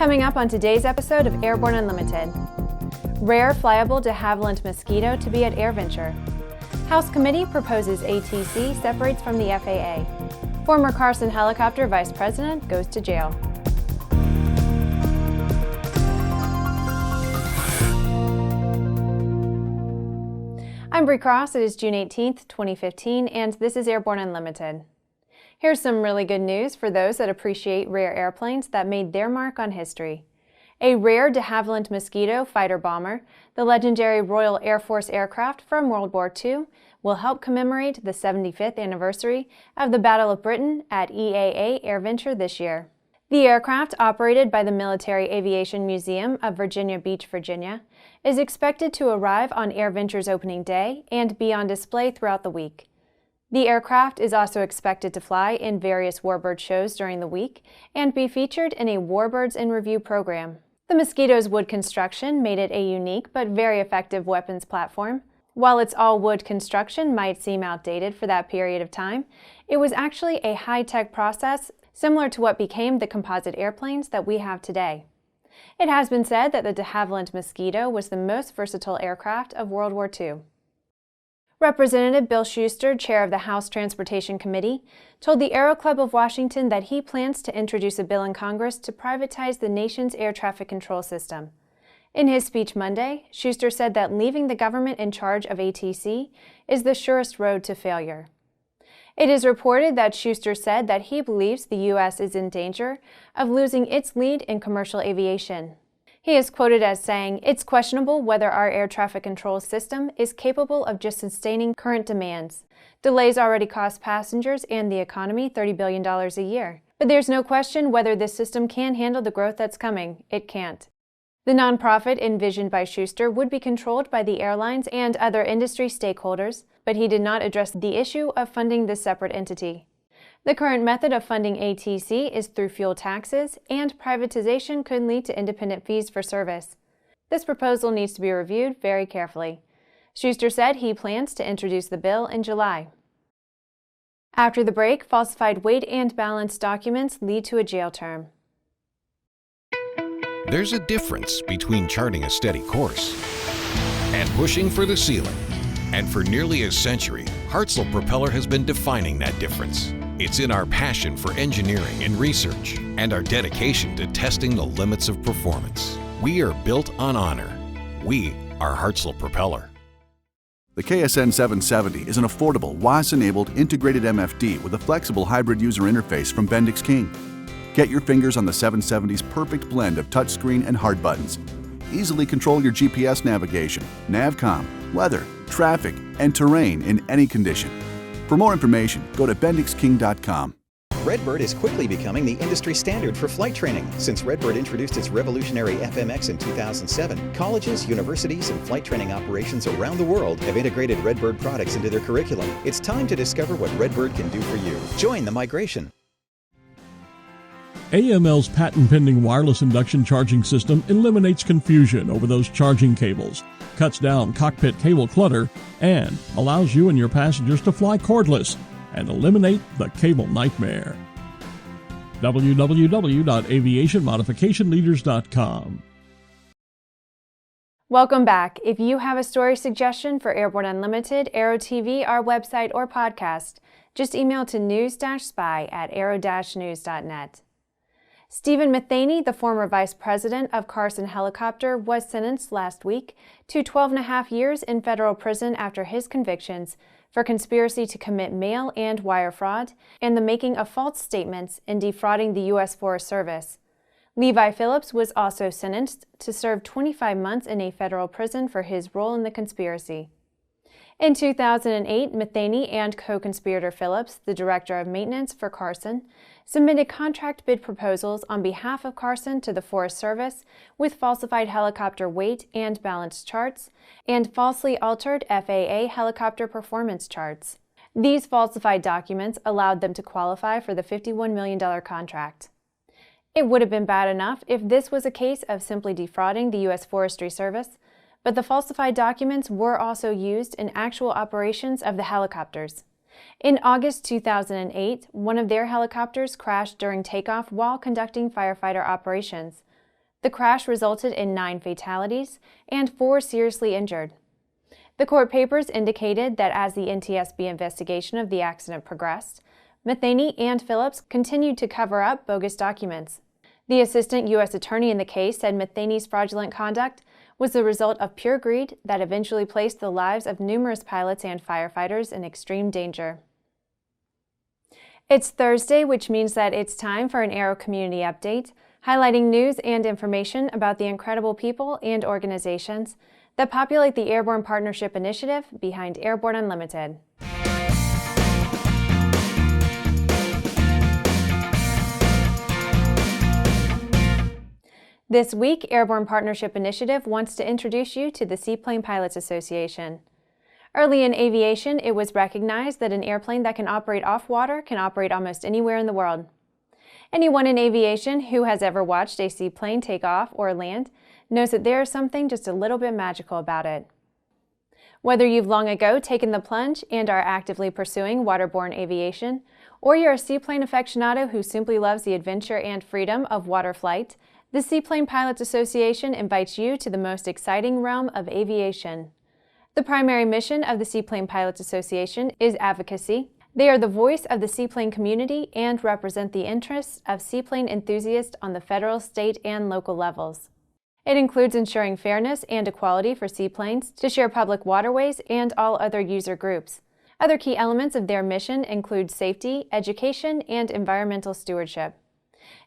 Coming up on today's episode of Airborne Unlimited. Rare flyable de Havilland Mosquito to be at AirVenture. House Committee proposes ATC separates from the FAA. Former Carson Helicopter Vice President goes to jail. I'm Bree Cross. It is June 18th, 2015, and this is Airborne Unlimited. Here's some really good news for those that appreciate rare airplanes that made their mark on history. A rare de Havilland Mosquito fighter bomber, the legendary Royal Air Force aircraft from World War II, will help commemorate the 75th anniversary of the Battle of Britain at EAA AirVenture this year. The aircraft, operated by the Military Aviation Museum of Virginia Beach, Virginia, is expected to arrive on AirVenture's opening day and be on display throughout the week. The aircraft is also expected to fly in various warbird shows during the week and be featured in a Warbirds in Review program. The Mosquito's wood construction made it a unique but very effective weapons platform. While its all-wood construction might seem outdated for that period of time, it was actually a high-tech process similar to what became the composite airplanes that we have today. It has been said that the de Havilland Mosquito was the most versatile aircraft of World War II. Representative Bill Shuster, chair of the House Transportation Committee, told the Aero Club of Washington that he plans to introduce a bill in Congress to privatize the nation's air traffic control system. In his speech Monday, Shuster said that leaving the government in charge of ATC is the surest road to failure. It is reported that Shuster said that he believes the U.S. is in danger of losing its lead in commercial aviation. He is quoted as saying, "It's questionable whether our air traffic control system is capable of just sustaining current demands. Delays already cost passengers and the economy $30 billion a year. But there's no question whether this system can handle the growth that's coming. It can't." The nonprofit envisioned by Shuster would be controlled by the airlines and other industry stakeholders, but he did not address the issue of funding this separate entity. The current method of funding ATC is through fuel taxes, and privatization could lead to independent fees for service. This proposal needs to be reviewed very carefully. Shuster said he plans to introduce the bill in July. After the break, falsified weight and balance documents lead to a jail term. There's a difference between charting a steady course and pushing for the ceiling. And for nearly a century, Hartzell Propeller has been defining that difference. It's in our passion for engineering and research and our dedication to testing the limits of performance. We are built on honor. We are Hartzell Propeller. The KSN 770 is an affordable, WAS-enabled integrated MFD with a flexible hybrid user interface from Bendix King. Get your fingers on the 770's perfect blend of touchscreen and hard buttons. Easily control your GPS navigation, Navcom, weather, traffic, and terrain in any condition. For more information, go to bendixking.com. Redbird is quickly becoming the industry standard for flight training. Since Redbird introduced its revolutionary FMX in 2007, colleges, universities, and flight training operations around the world have integrated Redbird products into their curriculum. It's time to discover what Redbird can do for you. Join the migration. AML's patent-pending wireless induction charging system eliminates confusion over those charging cables, cuts down cockpit cable clutter, and allows you and your passengers to fly cordless and eliminate the cable nightmare. www.aviationmodificationleaders.com. Welcome back. If you have a story suggestion for Airborne Unlimited, Aero-TV, our website, or podcast, just email to news-spy@aero-news.net. Stephen Metheny, the former vice president of Carson Helicopter, was sentenced last week to 12.5 years in federal prison after his convictions for conspiracy to commit mail and wire fraud and the making of false statements in defrauding the U.S. Forest Service. Levi Phillips was also sentenced to serve 25 months in a federal prison for his role in the conspiracy. In 2008, Metheny and co-conspirator Phillips, the director of maintenance for Carson, submitted contract bid proposals on behalf of Carson to the Forest Service with falsified helicopter weight and balance charts and falsely altered FAA helicopter performance charts. These falsified documents allowed them to qualify for the $51 million contract. It would have been bad enough if this was a case of simply defrauding the U.S. Forestry Service, but the falsified documents were also used in actual operations of the helicopters. In August 2008, one of their helicopters crashed during takeoff while conducting firefighter operations. The crash resulted in 9 fatalities and 4 seriously injured. The court papers indicated that as the NTSB investigation of the accident progressed, Metheny and Phillips continued to cover up bogus documents. The assistant U.S. attorney in the case said Metheny's fraudulent conduct was the result of pure greed that eventually placed the lives of numerous pilots and firefighters in extreme danger. It's Thursday, which means that it's time for an Aero Community Update, highlighting news and information about the incredible people and organizations that populate the Airborne Partnership Initiative behind Airborne Unlimited. This week, Airborne Partnership Initiative wants to introduce you to the Seaplane Pilots Association. Early in aviation, it was recognized that an airplane that can operate off-water can operate almost anywhere in the world. Anyone in aviation who has ever watched a seaplane take off or land knows that there is something just a little bit magical about it. Whether you've long ago taken the plunge and are actively pursuing waterborne aviation, or you're a seaplane aficionado who simply loves the adventure and freedom of water flight, the Seaplane Pilots Association invites you to the most exciting realm of aviation. The primary mission of the Seaplane Pilots Association is advocacy. They are the voice of the seaplane community and represent the interests of seaplane enthusiasts on the federal, state, and local levels. It includes ensuring fairness and equality for seaplanes to share public waterways and all other user groups. Other key elements of their mission include safety, education, and environmental stewardship.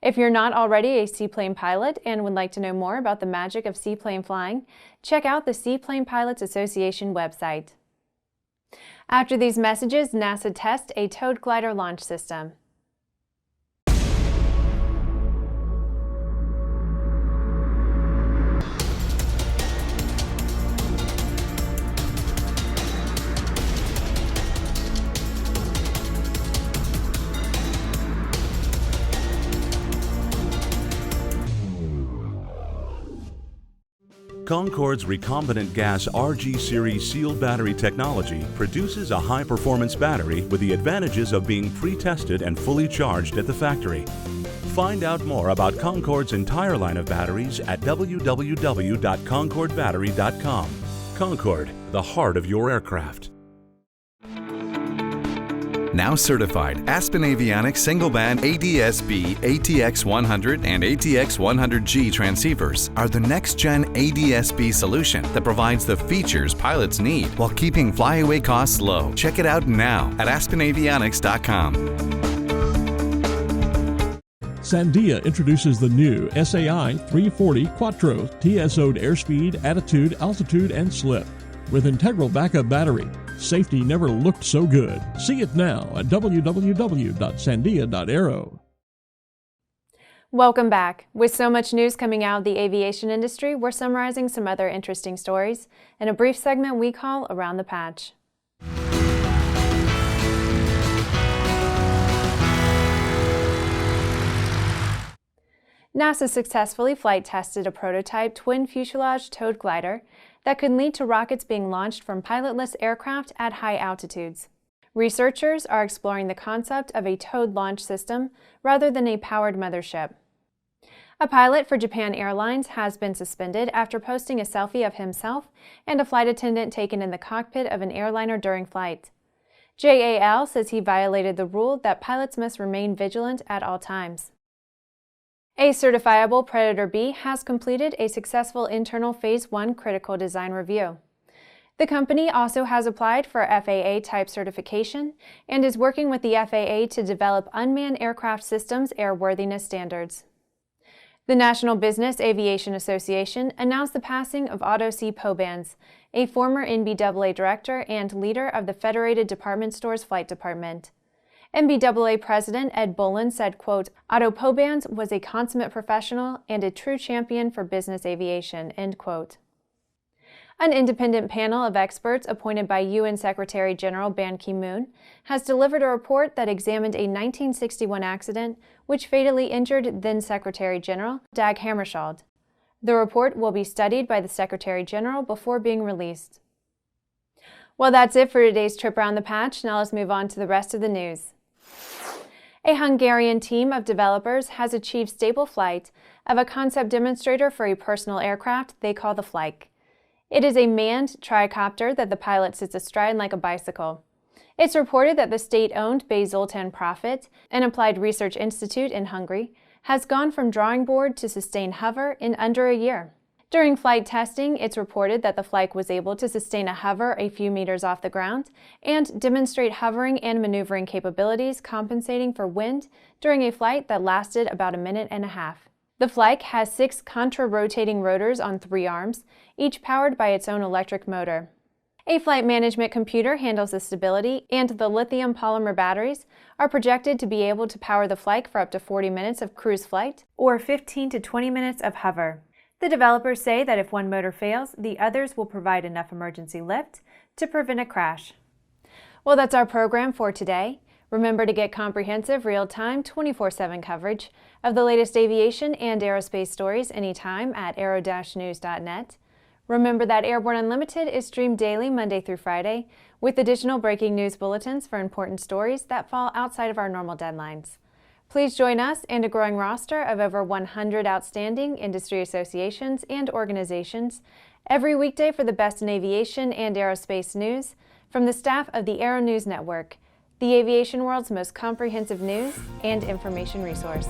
If you're not already a seaplane pilot and would like to know more about the magic of seaplane flying, check out the Seaplane Pilots Association website. After these messages, NASA tests a towed glider launch system. Concorde's recombinant gas RG series sealed battery technology produces a high-performance battery with the advantages of being pre-tested and fully charged at the factory. Find out more about Concorde's entire line of batteries at www.concordebattery.com. Concorde, the heart of your aircraft. Now certified, Aspen Avionics single-band ADS-B, ATX-100, and ATX-100G transceivers are the next-gen ADS-B solution that provides the features pilots need while keeping flyaway costs low. Check it out now at aspenavionics.com. Sandia introduces the new SAI 340 Quattro TSO'd airspeed, attitude, altitude, and slip with integral backup battery. Safety never looked so good. See it now at www.sandia.aero. Welcome back. With so much news coming out of the aviation industry, we're summarizing some other interesting stories in a brief segment we call Around the Patch. NASA successfully flight tested a prototype twin-fuselage towed glider that could lead to rockets being launched from pilotless aircraft at high altitudes. Researchers are exploring the concept of a towed launch system rather than a powered mothership. A pilot for Japan Airlines has been suspended after posting a selfie of himself and a flight attendant taken in the cockpit of an airliner during flight. JAL says he violated the rule that pilots must remain vigilant at all times. A certifiable Predator B has completed a successful internal Phase 1 critical design review. The company also has applied for FAA type certification and is working with the FAA to develop unmanned aircraft systems airworthiness standards. The National Business Aviation Association announced the passing of Otto Pobanz, a former NBAA director and leader of the Federated Department Stores Flight Department. NBAA President Ed Bolin said, quote, "Otto Pobanz was a consummate professional and a true champion for business aviation," end quote. An independent panel of experts appointed by UN Secretary General Ban Ki-moon has delivered a report that examined a 1961 accident which fatally injured then Secretary General Dag Hammarskjöld. The report will be studied by the Secretary General before being released. Well, that's it for today's trip around the patch. Now let's move on to the rest of the news. A Hungarian team of developers has achieved stable flight of a concept demonstrator for a personal aircraft they call the Flike. It is a manned tricopter that the pilot sits astride like a bicycle. It's reported that the state-owned Bay Zoltan Profit, an applied research institute in Hungary, has gone from drawing board to sustained hover in under a year. During flight testing, it's reported that the Flike was able to sustain a hover a few meters off the ground and demonstrate hovering and maneuvering capabilities compensating for wind during a flight that lasted about a minute and a half. The Flike has 6 contra-rotating rotors on 3 arms, each powered by its own electric motor. A flight management computer handles the stability, and the lithium polymer batteries are projected to be able to power the Flike for up to 40 minutes of cruise flight or 15 to 20 minutes of hover. The developers say that if one motor fails, the others will provide enough emergency lift to prevent a crash. Well, that's our program for today. Remember to get comprehensive, real-time, 24/7 coverage of the latest aviation and aerospace stories anytime at aero-news.net. Remember that Airborne Unlimited is streamed daily Monday through Friday with additional breaking news bulletins for important stories that fall outside of our normal deadlines. Please join us and a growing roster of over 100 outstanding industry associations and organizations every weekday for the best in aviation and aerospace news from the staff of the Aero-News Network, the aviation world's most comprehensive news and information resource.